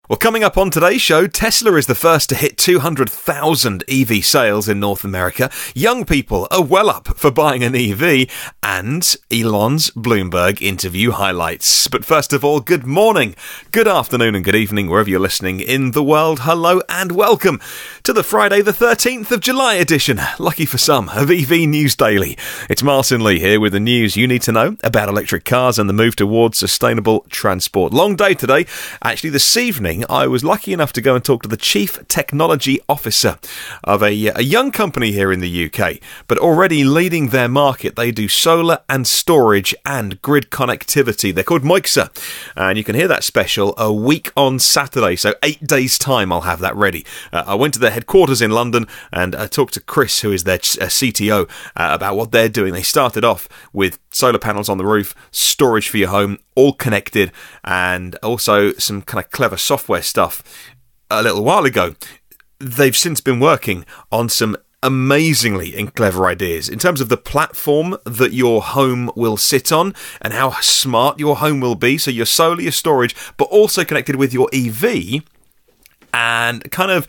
Well, coming up on today's show, Tesla is the first to hit 200,000 EV sales in North America. Young people are well up for buying an EV, and Elon's Bloomberg interview highlights. But first of all, good morning, good afternoon and good evening, wherever you're listening in the world. Hello and welcome to the Friday the 13th of July edition, lucky for some, of EV News Daily. It's Martyn Lee here with the news you need to know about electric cars and the move towards sustainable transport. Long day today. Actually, this evening, I was lucky enough to go and talk to the Chief Technology Officer of a young company here in the UK, but already leading their market. They do solar and storage and grid connectivity. They're called Moixa, and you can hear that special a week on Saturday, so 8 days' time I'll have that ready. I went to their headquarters in London and talked to Chris, who is their CTO, about what they're doing. They started off with solar panels on the roof, storage for your home, all connected, and also some kind of clever software stuff a little while ago. They've since been working on some amazingly clever ideas in terms of the platform that your home will sit on and how smart your home will be. So your solar, your storage, but also connected with your EV, and kind of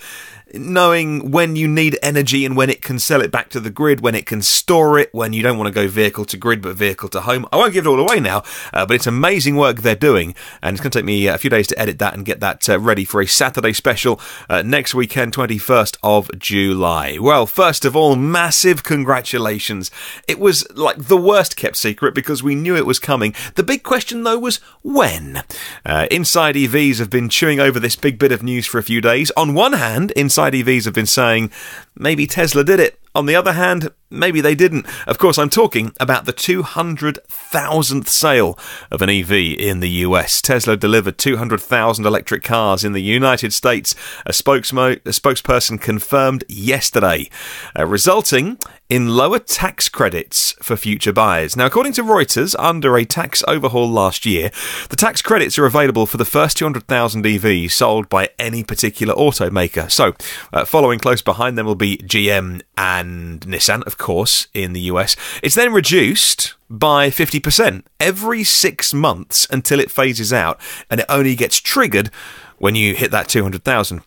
knowing when you need energy and when it can sell it back to the grid, when it can store it, when you don't want to go vehicle to grid but vehicle to home. I won't give it all away now, but it's amazing work they're doing, and it's going to take me a few days to edit that and get that ready for a Saturday special next weekend, 21st of July. Well, first of all, massive congratulations. It was like the worst kept secret because we knew it was coming. The big question though was when. Inside EVs have been chewing over this big bit of news for a few days. On one hand, Inside EVs have been saying maybe Tesla did it. On the other hand, maybe they didn't. Of course, I'm talking about the 200,000th sale of an EV in the US. Tesla delivered 200,000 electric cars in the United States, a spokesperson confirmed yesterday, resulting in lower tax credits for future buyers. Now, according to Reuters, under a tax overhaul last year, the tax credits are available for the first 200,000 EVs sold by any particular automaker. So, following close behind them will be GM and Nissan, of course, in the US. It's then reduced by 50% every 6 months until it phases out, and it only gets triggered when you hit that 200,000.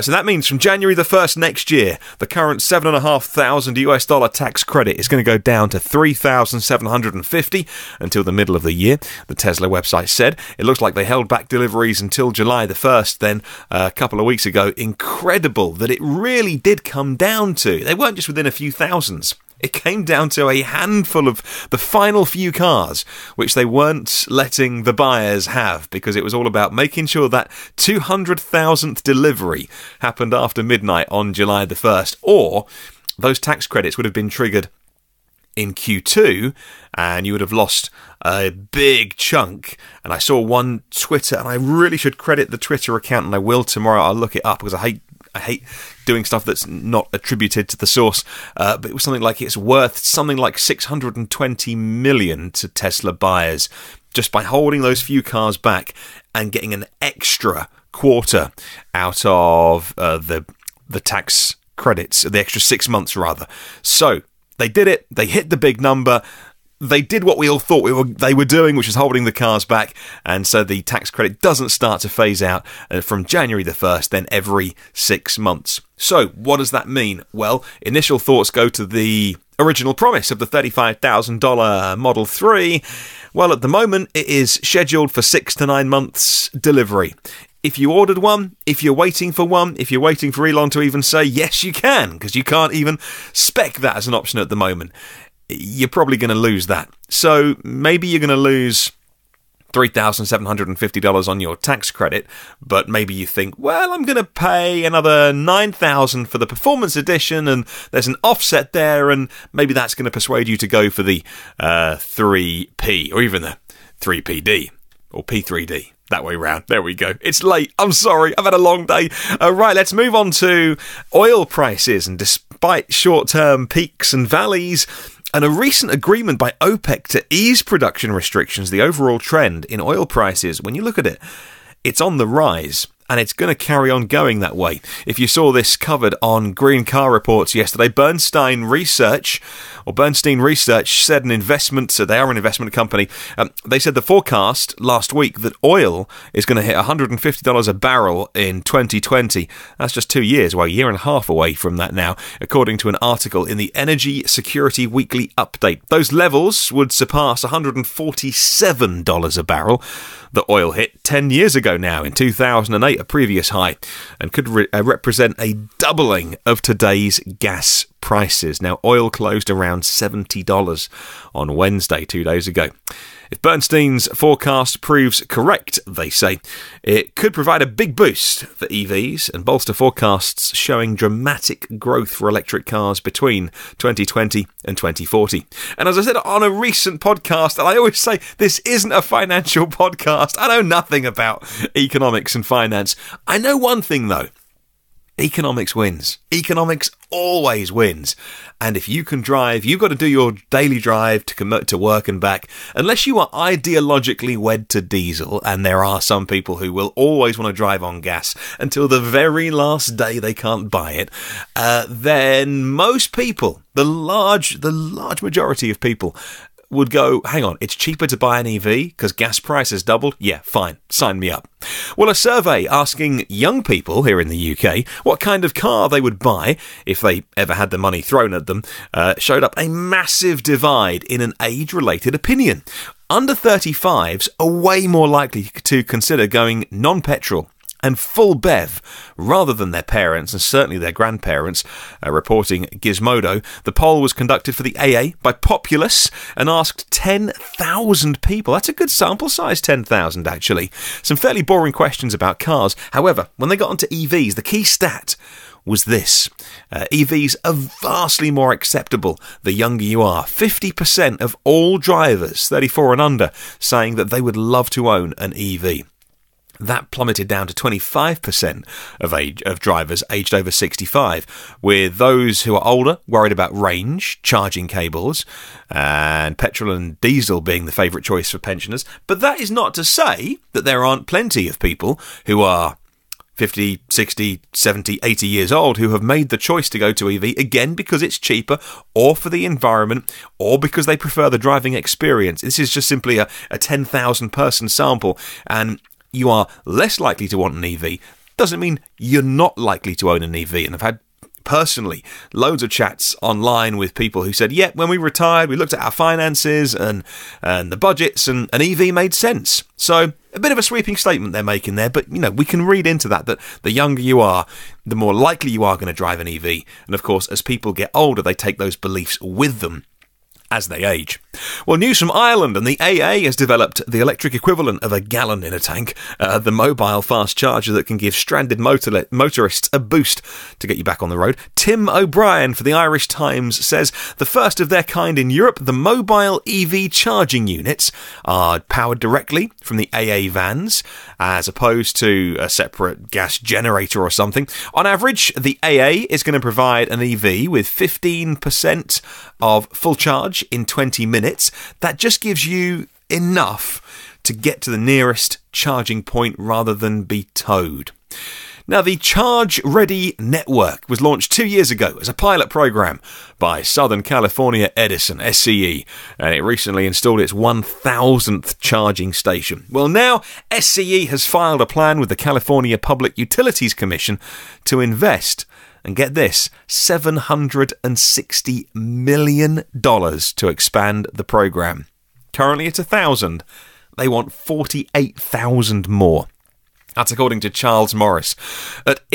So that means from January the 1st next year, the current $7,500 tax credit is going to go down to $3,750 until the middle of the year, the Tesla website said. It looks like they held back deliveries until July the 1st, then a couple of weeks ago. Incredible that it really did come down to. They weren't just within a few thousands. It came down to a handful of the final few cars, which they weren't letting the buyers have, because it was all about making sure that 200,000th delivery happened after midnight on July the 1st, or those tax credits would have been triggered in Q2, and you would have lost a big chunk. And I saw one Twitter, and I really should credit the Twitter account, and I will tomorrow. I'll look it up because I hate doing stuff that's not attributed to the source, but it was something like it's worth something like 620 million to Tesla buyers just by holding those few cars back and getting an extra quarter out of the tax credits, the extra 6 months rather. So they did it. They hit the big number. They did what we all thought they were doing, which is holding the cars back, and so the tax credit doesn't start to phase out from January the 1st, then every 6 months. So, what does that mean? Well, initial thoughts go to the original promise of the $35,000 Model 3. Well, at the moment, it is scheduled for 6 to 9 months delivery. If you ordered one, if you're waiting for one, if you're waiting for Elon to even say, yes, you can, because you can't even spec that as an option at the moment, you're probably going to lose that. So maybe you're going to lose $3,750 on your tax credit, but maybe you think, well, I'm going to pay another $9,000 for the performance edition, and there's an offset there, and maybe that's going to persuade you to go for the 3P, or even the 3PD, or P3D. That way round. There we go. It's late. I'm sorry. I've had a long day. Right, let's move on to oil prices. And despite short-term peaks and valleys, and a recent agreement by OPEC to ease production restrictions, the overall trend in oil prices, when you look at it, it's on the rise. and it's going to carry on going that way. If you saw this covered on GreenCarReports yesterday, Bernstein Research said an investment, so they are an investment company, they said the forecast last week that oil is going to hit $150 a barrel in 2020. That's just 2 years, well, a year and a half away from that now, according to an article in the Energy Security Weekly Update. Those levels would surpass $147 a barrel that oil hit 10 years ago now, in 2008, a previous high, and could represent a doubling of today's gas prices. Now, oil closed around $70 on Wednesday, 2 days ago. If Bernstein's forecast proves correct, they say, it could provide a big boost for EVs and bolster forecasts showing dramatic growth for electric cars between 2020 and 2040. And as I said on a recent podcast, and I always say this isn't a financial podcast, I know nothing about economics and finance. I know one thing though. Economics wins. Economics always wins. And if you can drive, you've got to do your daily drive to commute to work and back. Unless you are ideologically wed to diesel, and there are some people who will always want to drive on gas until the very last day they can't buy it, then most people, the large majority of people, would go, hang on, it's cheaper to buy an EV because gas prices doubled? Yeah, fine, sign me up. Well, a survey asking young people here in the UK what kind of car they would buy if they ever had the money thrown at them showed up a massive divide in an age-related opinion. Under 35s are way more likely to consider going non-petrol and full BEV, rather than their parents and certainly their grandparents, reporting Gizmodo. The poll was conducted for the AA by Populous and asked 10,000 people. That's a good sample size, 10,000 actually. Some fairly boring questions about cars. However, when they got onto EVs, the key stat was this. EVs are vastly more acceptable the younger you are. 50% of all drivers, 34 and under, saying that they would love to own an EV. That plummeted down to 25% of drivers aged over 65, with those who are older worried about range, charging cables, and petrol and diesel being the favourite choice for pensioners. But that is not to say that there aren't plenty of people who are 50, 60, 70, 80 years old who have made the choice to go to EV, again because it's cheaper, or for the environment, or because they prefer the driving experience. This is just simply a 10,000 person sample, and you are less likely to want an EV. Doesn't mean you're not likely to own an EV. And I've had, personally, loads of chats online with people who said, yeah, when we retired, we looked at our finances and the budgets, and an EV made sense. So a bit of a sweeping statement they're making there, but, you know, we can read into that the younger you are, the more likely you are going to drive an EV. And, of course, as people get older, they take those beliefs with them as they age. Well, news from Ireland, and the AA has developed the electric equivalent of a gallon in a tank, the mobile fast charger that can give stranded motorists a boost to get you back on the road. Tim O'Brien for the Irish Times says the first of their kind in Europe, the mobile EV charging units are powered directly from the AA vans, as opposed to a separate gas generator or something. On average, the AA is going to provide an EV with 15% of full charge in 20 minutes. That just gives you enough to get to the nearest charging point rather than be towed. Now, the Charge Ready Network was launched 2 years ago as a pilot program by Southern California Edison, SCE, and it recently installed its 1,000th charging station. Well, now SCE has filed a plan with the California Public Utilities Commission to invest, and get this, $760 million to expand the program. Currently it's 1,000. They want 48,000 more. That's according to Charles Morris at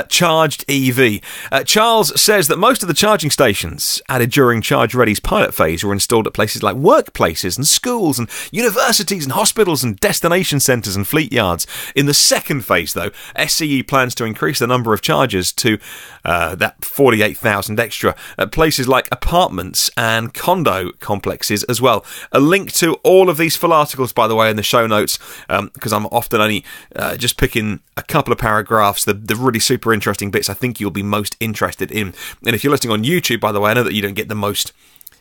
Charged EV. Charles says that most of the charging stations added during Charge Ready's pilot phase were installed at places like workplaces and schools and universities and hospitals and destination centres and fleet yards. In the second phase, though, SCE plans to increase the number of chargers to that 48,000 extra at places like apartments and condo complexes as well. A link to all of these full articles, by the way, in the show notes, because I'm often only just picking a couple of paragraphs, the really super interesting bits I think you'll be most interested in. And if you're listening on YouTube, by the way, I know that you don't get the most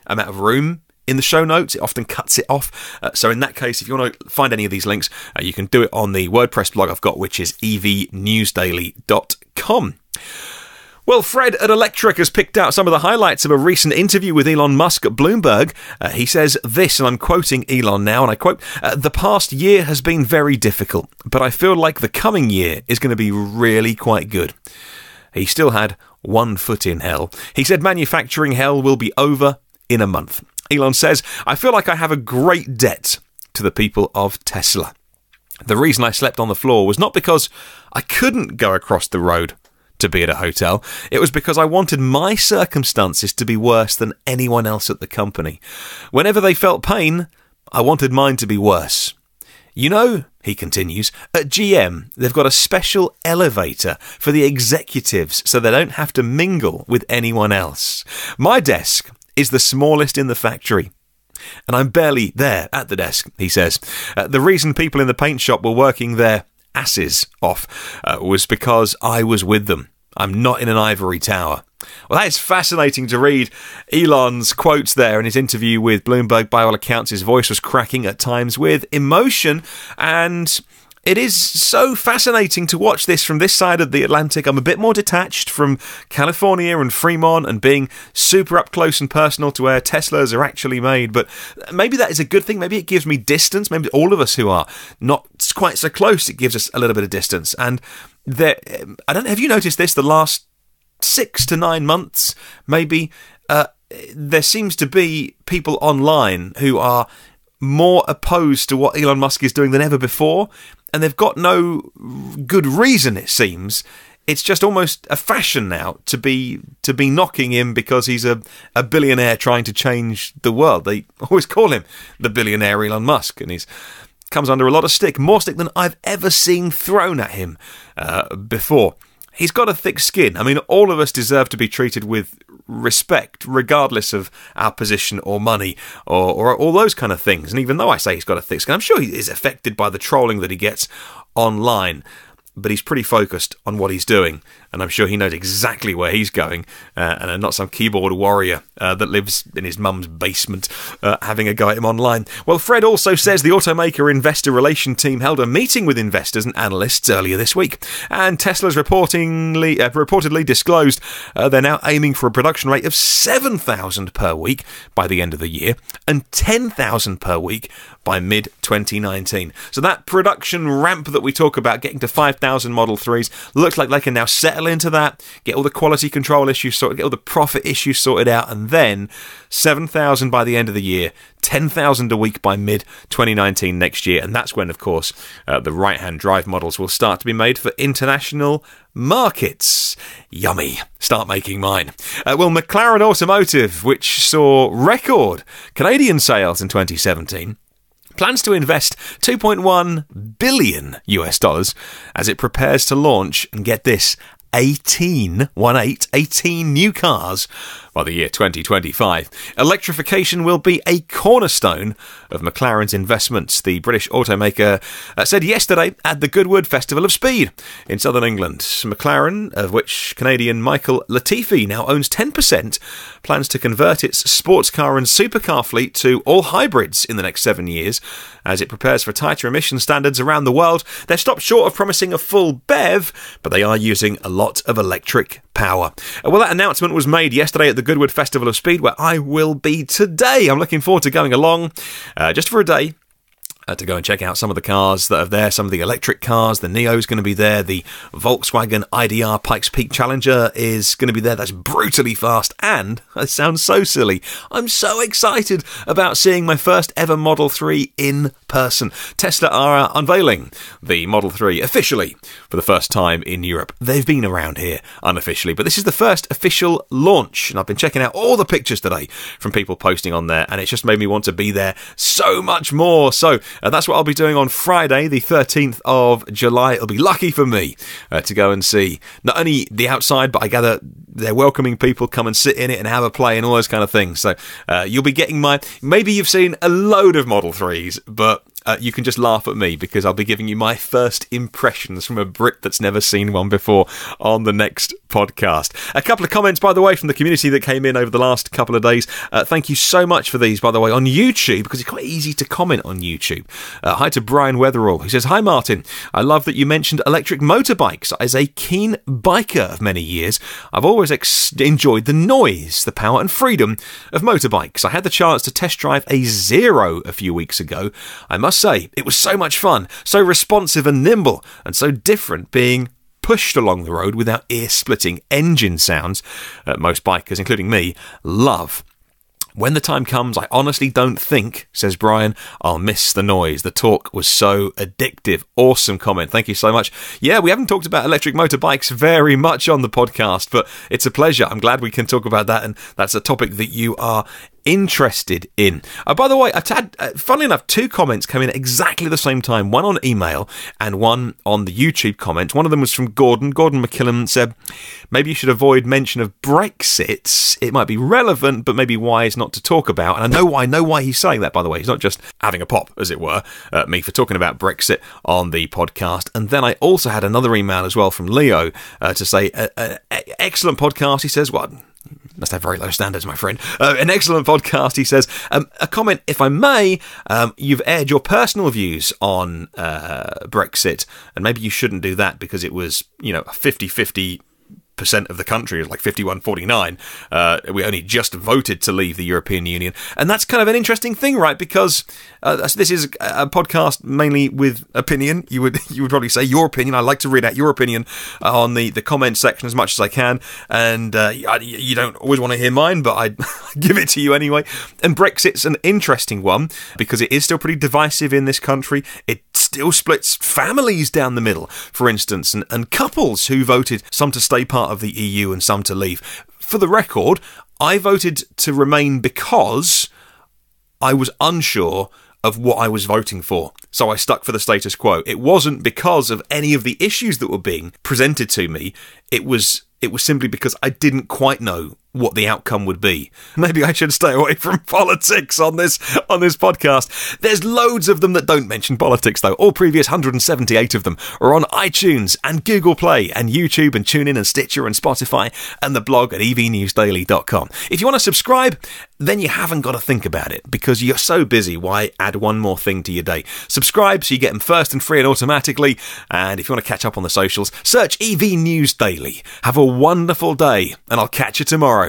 amount of room in the show notes. It often cuts it off. So in that case, if you want to find any of these links, you can do it on the WordPress blog I've got, which is evnewsdaily.com. Well, Fred at Electric has picked out some of the highlights of a recent interview with Elon Musk at Bloomberg. He says this, and I'm quoting Elon now, and I quote, "The past year has been very difficult, but I feel like the coming year is going to be really quite good." He still had one foot in hell. He said manufacturing hell will be over in a month. Elon says, "I feel like I have a great debt to the people of Tesla. The reason I slept on the floor was not because I couldn't go across the road to be at a hotel. It was because I wanted my circumstances to be worse than anyone else at the company. Whenever they felt pain, I wanted mine to be worse. You know," he continues, "at GM, they've got a special elevator for the executives so they don't have to mingle with anyone else. My desk is the smallest in the factory. And I'm barely there at the desk," he says. "The reason people in the paint shop were working their asses off was because I was with them. I'm not in an ivory tower." Well, that is fascinating to read. Elon's quotes there in his interview with Bloomberg. By all accounts, his voice was cracking at times with emotion, and it is so fascinating to watch this from this side of the Atlantic. I'm a bit more detached from California and Fremont and being super up close and personal to where Teslas are actually made. But maybe that is a good thing. Maybe it gives me distance. Maybe all of us who are not quite so close, it gives us a little bit of distance. And there, I don't know, have you noticed this? The last 6 to 9 months, maybe, there seems to be people online who are more opposed to what Elon Musk is doing than ever before, and they've got no good reason, it seems. It's just almost a fashion now to be knocking him because he's a billionaire trying to change the world. They always call him the billionaire Elon Musk, and he's comes under a lot of stick, more stick than I've ever seen thrown at him before. He's got a thick skin. I mean, all of us deserve to be treated with respect, regardless of our position or money or all those kind of things. And even though I say he's got a thick skin, I'm sure he is affected by the trolling that he gets online. But he's pretty focused on what he's doing, and I'm sure he knows exactly where he's going, and not some keyboard warrior that lives in his mum's basement having a go at him online. Well, Fred also says the automaker investor relation team held a meeting with investors and analysts earlier this week, and Tesla's reportedly disclosed they're now aiming for a production rate of 7,000 per week by the end of the year, and 10,000 per week by mid-2019. So that production ramp that we talk about, getting to 5,000 Model 3s, looks like they can now settle into that, get all the quality control issues sorted, get all the profit issues sorted out, and then 7,000 by the end of the year, 10,000 a week by mid-2019 next year. And that's when, of course, the right-hand drive models will start to be made for international markets. Yummy. Start making mine. Well, McLaren Automotive, which saw record Canadian sales in 2017, plans to invest $2.1 billion as it prepares to launch, and get this, 18 new cars by the year 2025. Electrification will be a cornerstone of McLaren's investments, the British automaker said yesterday at the Goodwood Festival of Speed in southern England. McLaren, of which Canadian Michael Latifi now owns 10%, plans to convert its sports car and supercar fleet to all hybrids in the next 7 years as it prepares for tighter emission standards around the world. They're stopped short of promising a full BEV, but they are using a lot of electric power. Well, that announcement was made yesterday at the Goodwood Festival of Speed, where I will be today. I'm looking forward to going along just for a day. To go and check out some of the cars that are there, some of the electric cars. The Neo's going to be there. The Volkswagen IDR Pikes Peak Challenger is going to be there. That's brutally fast. And, it sounds so silly, I'm so excited about seeing my first ever Model 3 in person. Tesla are unveiling the Model 3 officially for the first time in Europe. They've been around here unofficially, but this is the first official launch. And I've been checking out all the pictures today from people posting on there, and it's just made me want to be there so much more. So, that's what I'll be doing on Friday, the 13th of July. It'll be lucky for me to go and see not only the outside, but I gather they're welcoming people, come and sit in it and have a play and all those kind of things. So you'll be getting maybe you've seen a load of Model 3s, but you can just laugh at me because I'll be giving you my first impressions from a Brit that's never seen one before on the next podcast. A couple of comments, by the way, from the community that came in over the last couple of days. Thank you so much for these, by the way, on YouTube, because it's quite easy to comment on YouTube. Hi to Brian Weatherall, who says, "Hi Martin, I love that you mentioned electric motorbikes. As a keen biker of many years, I've always enjoyed the noise, the power and freedom of motorbikes. I had the chance to test drive a Zero a few weeks ago. I must say, it was so much fun, so responsive and nimble, and so different being pushed along the road without ear-splitting engine sounds most bikers, including me, love. When the time comes, I honestly don't think," says Brian, "I'll miss the noise. The talk was so addictive." Awesome comment. Thank you so much. Yeah, we haven't talked about electric motorbikes very much on the podcast, but it's a pleasure. I'm glad we can talk about that, and that's a topic that you are interested in. By the way, I've had, funnily enough, 2 comments come in at exactly the same time, one on email and one on the YouTube comments. One of them was from Gordon McKillen, said, "Maybe you should avoid mention of Brexit. It might be relevant, but maybe wise not to talk about." And I know why he's saying that, by the way. He's not just having a pop, as it were, at me for talking about Brexit on the podcast. And then I also had another email as well from Leo to say, excellent podcast. He says, "What? Must have very low standards, my friend." An excellent podcast, he says. A comment, if I may, "You've aired your personal views on Brexit, and maybe you shouldn't do that because it was, a 50-50 percent of the country is like 51-49. We only just voted to leave the European Union." And that's kind of an interesting thing, right? Because this is a podcast mainly with opinion. You would probably say your opinion. I like to read out your opinion on the comment section as much as I can. And you don't always want to hear mine, but I give it to you anyway. And Brexit's an interesting one because it is still pretty divisive in this country. It still splits families down the middle, for instance, and couples who voted, some to stay part of the EU and some to leave. For the record, I voted to remain because I was unsure of what I was voting for, so I stuck for the status quo. It wasn't because of any of the issues that were being presented to me. It was simply because I didn't quite know what the outcome would be. Maybe I should stay away from politics on this podcast. There's loads of them that don't mention politics, though. All previous 178 of them are on iTunes and Google Play and YouTube and TuneIn and Stitcher and Spotify and the blog at evnewsdaily.com. If you want to subscribe, then you haven't got to think about it because you're so busy. Why add one more thing to your day? Subscribe so you get them first and free and automatically. And if you want to catch up on the socials, search EV News Daily. Have a wonderful day, and I'll catch you tomorrow.